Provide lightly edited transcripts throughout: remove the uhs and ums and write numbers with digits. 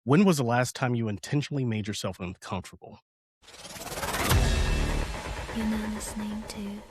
When was the last time you intentionally made yourself uncomfortable? You're now listening to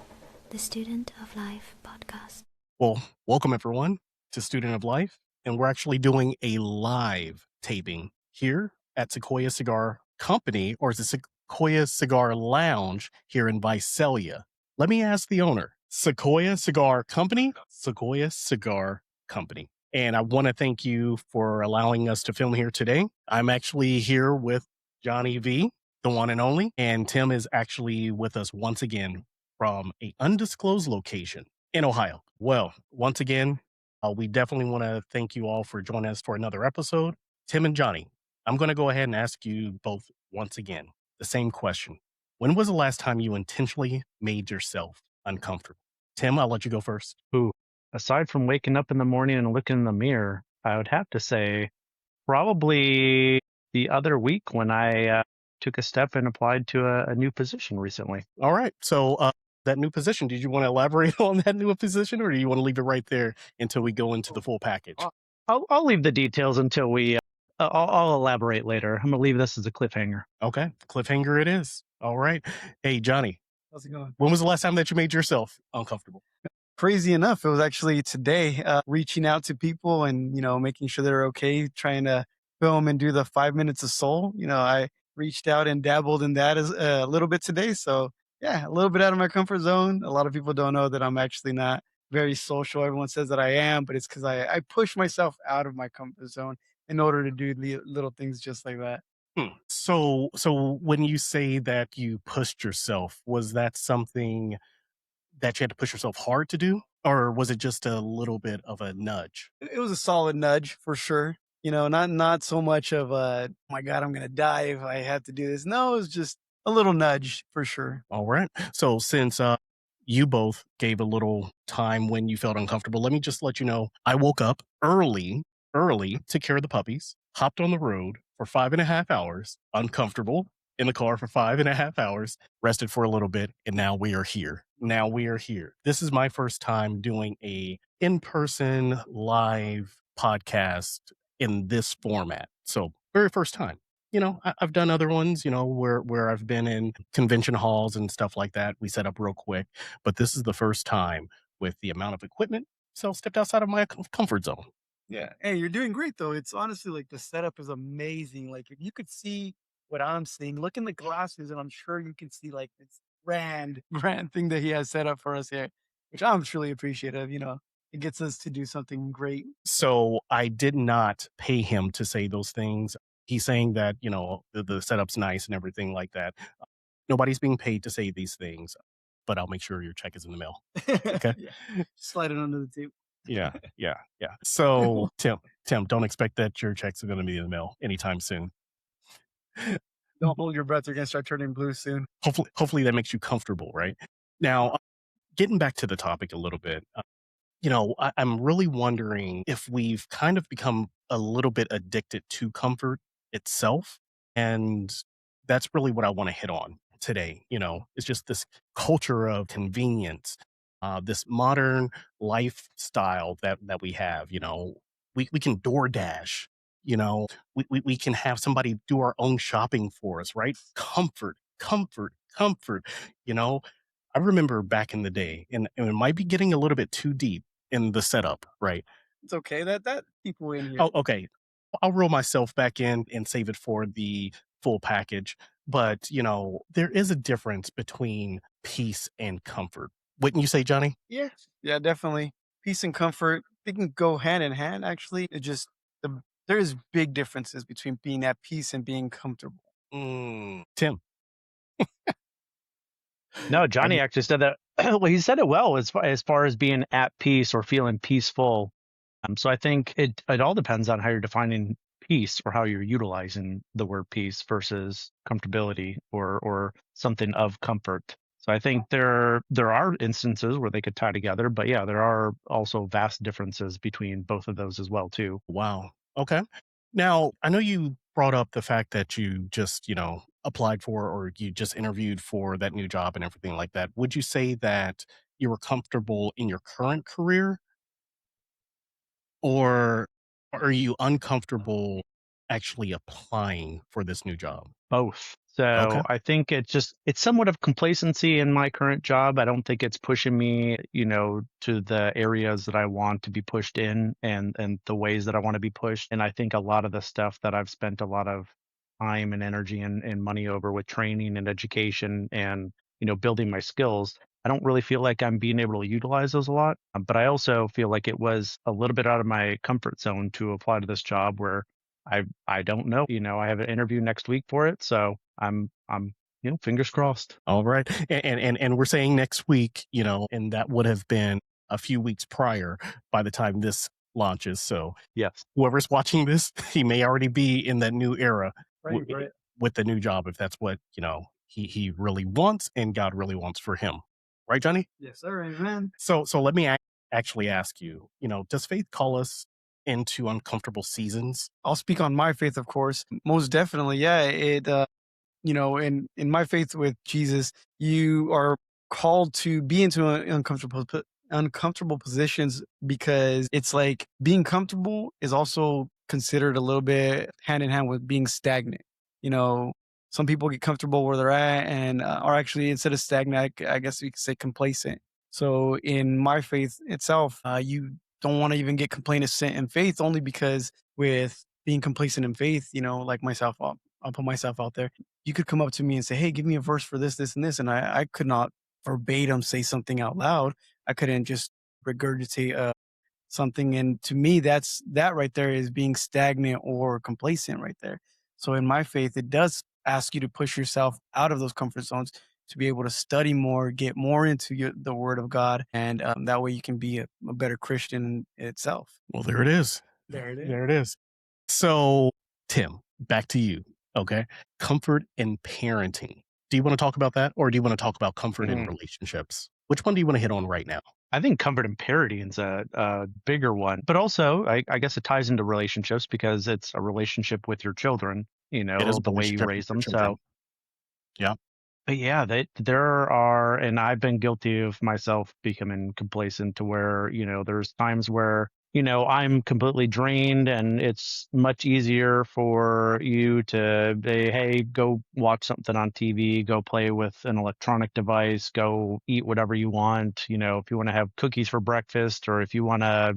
the Student of Life podcast. Well, welcome everyone to Student of Life, and we're actually doing a live taping here at Sequoia Cigar Company, or the Sequoia Cigar Lounge here in Visalia. Let me ask the owner, Sequoia Cigar Company? Sequoia Cigar Company. And I want to thank you for allowing us to film here today. I'm actually here with Johnny V, the one and only, and Tim is actually with us once again from a undisclosed location in Ohio. Well, once again, we definitely want to thank you all for joining us for another episode. Tim and Johnny, I'm going to go ahead and ask you both once again the same question. When was the last time you intentionally made yourself uncomfortable? Tim, I'll let you go first. Ooh, aside from waking up in the morning and looking in the mirror, I would have to say probably the other week when I took a step and applied to a new position recently. All right. So, that new position, did you want to elaborate on that new position, or do you want to leave it right there until we go into the full package? I'll leave the details until I'll elaborate later. I'm gonna leave this as a cliffhanger. Okay. Cliffhanger it is. All right. Hey, Johnny, How's it going? when was the last time that you made yourself uncomfortable? Crazy enough, it was actually today, reaching out to people and, making sure they're okay, trying to film and do the 5 minutes of soul. I reached out and dabbled in that as a little bit today. So yeah, a little bit out of my comfort zone. A lot of people don't know that I'm actually not very social. Everyone says that I am, but it's because I push myself out of my comfort zone in order to do little things just like that. So when you say that you pushed yourself, was that something that you had to push yourself hard to do? Or was it just a little bit of a nudge? It was a solid nudge for sure. Not so much of a, "Oh my god, I'm gonna die if I have to do this." No, it was just a little nudge for sure. All right. So since you both gave a little time when you felt uncomfortable, let me just let you know I woke up early, took care of the puppies, hopped on the road for 5.5 hours, uncomfortable in the car for 5.5 hours, rested for a little bit, and now we are here. Now we are here. This is my first time doing a in-person live podcast in this format. So very first time. I've done other ones, where I've been in convention halls and stuff like that. We set up real quick, but this is the first time with the amount of equipment. So stepped outside of my comfort zone. Yeah. Hey, you're doing great though. It's honestly like the setup is amazing. Like if you could see what I'm seeing, look in the glasses, and I'm sure you can see like this grand, grand thing that he has set up for us here, which I'm truly appreciative. It gets us to do something great. So I did not pay him to say those things. He's saying that, the setup's nice and everything like that. Nobody's being paid to say these things, but I'll make sure your check is in the mail. Okay. Yeah. Slide it under the table. Yeah. Yeah. Yeah. So Tim, don't expect that your checks are going to be in the mail anytime soon. Don't hold your breath. You're gonna start turning blue soon. Hopefully that makes you comfortable, right? Now, getting back to the topic a little bit, I'm really wondering if we've kind of become a little bit addicted to comfort itself. And that's really what I want to hit on today. It's just this culture of convenience, this modern lifestyle that we have. We can DoorDash, we can have somebody do our own shopping for us, right? Comfort, comfort, comfort. You know, I remember back in the day, and it might be getting a little bit too deep in the setup, right? It's okay. That people in here. Oh, okay. I'll roll myself back in and save it for the full package. But, there is a difference between peace and comfort. Wouldn't you say, Johnny? Yeah. Yeah, definitely. Peace and comfort, they can go hand in hand, actually. There's big differences between being at peace and being comfortable. Tim. No, Have Johnny you- actually said that. Well, he said it well as far as being at peace or feeling peaceful. So I think it all depends on how you're defining peace or how you're utilizing the word peace versus comfortability or something of comfort. So I think there are instances where they could tie together, but yeah, there are also vast differences between both of those as well too. Wow. Okay. Now, I know you brought up the fact that you just, applied for or you just interviewed for that new job and everything like that. Would you say that you were comfortable in your current career, or are you uncomfortable actually applying for this new job? Both. Okay. So I think it's somewhat of complacency in my current job. I don't think it's pushing me, to the areas that I want to be pushed in and the ways that I want to be pushed. And I think a lot of the stuff that I've spent a lot of time and energy and money over with training and education and, building my skills, I don't really feel like I'm being able to utilize those a lot. But I also feel like it was a little bit out of my comfort zone to apply to this job where I don't know. I have an interview next week for it, so I'm fingers crossed. All right. And we're saying next week, and that would have been a few weeks prior by the time this launches. So Yes. whoever's watching this, he may already be in that new era Right. with the new job if that's what, he really wants and God really wants for him. Right, Johnny? Yes, sir. Amen. So let me actually ask you, does faith call us into uncomfortable seasons? I'll speak on my faith, of course. Most definitely. Yeah. In my faith with Jesus, you are called to be into uncomfortable positions because it's like being comfortable is also considered a little bit hand in hand with being stagnant. You know, some people get comfortable where they're at and are actually instead of stagnant, I guess we could say complacent. So in my faith itself, you don't want to even get complacent in faith only because with being complacent in faith, like myself, I'll put myself out there. You could come up to me and say, "Hey, give me a verse for this, this, and this," and I could not verbatim say something out loud. I couldn't just regurgitate something, and to me, that right there is being stagnant or complacent right there. So in my faith, it does ask you to push yourself out of those comfort zones to be able to study more, get more into the Word of God, and that way you can be a better Christian itself. Well, there it is. There it is. There it is. So, Tim, back to you. Okay. Comfort in parenting. Do you want to talk about that or do you want to talk about comfort in Mhm. relationships? Which one do you want to hit on right now? I think comfort and parity is a bigger one, but also I guess it ties into relationships because it's a relationship with your children, It is a the way you relationship raise with your them. children. So Yeah. but yeah, there are, and I've been guilty of myself becoming complacent to where, there's times where, I'm completely drained and it's much easier for you to say, hey, go watch something on TV, go play with an electronic device, go eat whatever you want. If you want to have cookies for breakfast or if you want to,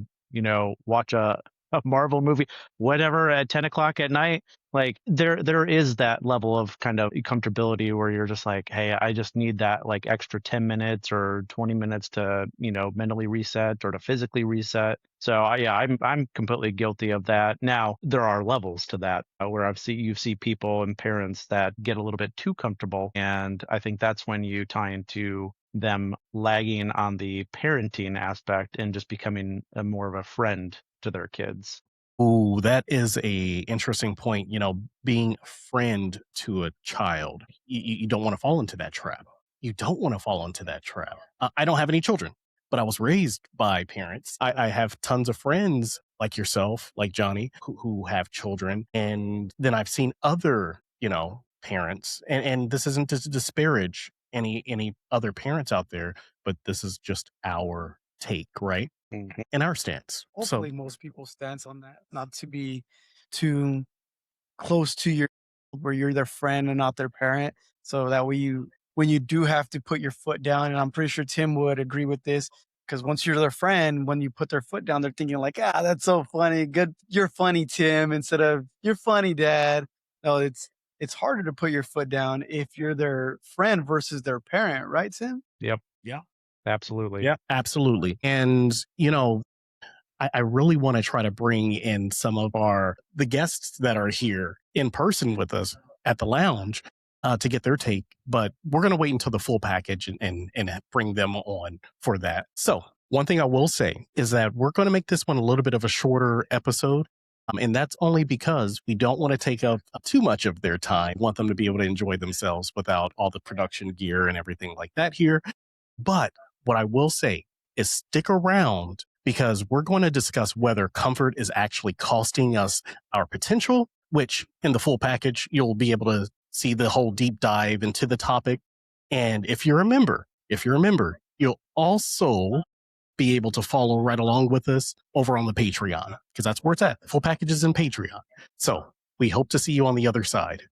watch a Marvel movie, whatever at 10 o'clock at night, like there is that level of kind of comfortability where you're just like, hey, I just need that like extra 10 minutes or 20 minutes to, mentally reset or to physically reset. So yeah, I'm completely guilty of that. Now there are levels to that where you see people and parents that get a little bit too comfortable, and I think that's when you tie into them lagging on the parenting aspect and just becoming more of a friend to their kids. Ooh, that is a interesting point. Being a friend to a child, you don't want to fall into that trap. You don't want to fall into that trap. I don't have any children, but I was raised by parents. I have tons of friends like yourself, like Johnny, who have children. And then I've seen other, parents, and this isn't to disparage any other parents out there, but this is just our take, right? Mhm. And our stance. So Hopefully, most people stance on that, not to be too close to your where you're their friend and not their parent. So that way when you do have to put your foot down, and I'm pretty sure Tim would agree with this, because once you're their friend, when you put their foot down, they're thinking like, ah, that's so funny. Good, you're funny, Tim, instead of you're funny, Dad. No, it's harder to put your foot down if you're their friend versus their parent, right, Tim? Yep, yeah. absolutely. Yeah, absolutely. And, I really want to try to bring in some of the guests that are here in person with us at the lounge to get their take, but we're going to wait until the full package and bring them on for that. So one thing I will say is that we're going to make this one a little bit of a shorter episode. And that's only because we don't want to take up too much of their time. We want them to be able to enjoy themselves without all the production gear and everything like that here. But what I will say is stick around because we're going to discuss whether comfort is actually costing us our potential, which in the full package, you'll be able to see the whole deep dive into the topic. And if you're a member, you'll also be able to follow right along with us over on the Patreon because that's where it's at. Full packages in Patreon. So We hope to see you on the other side.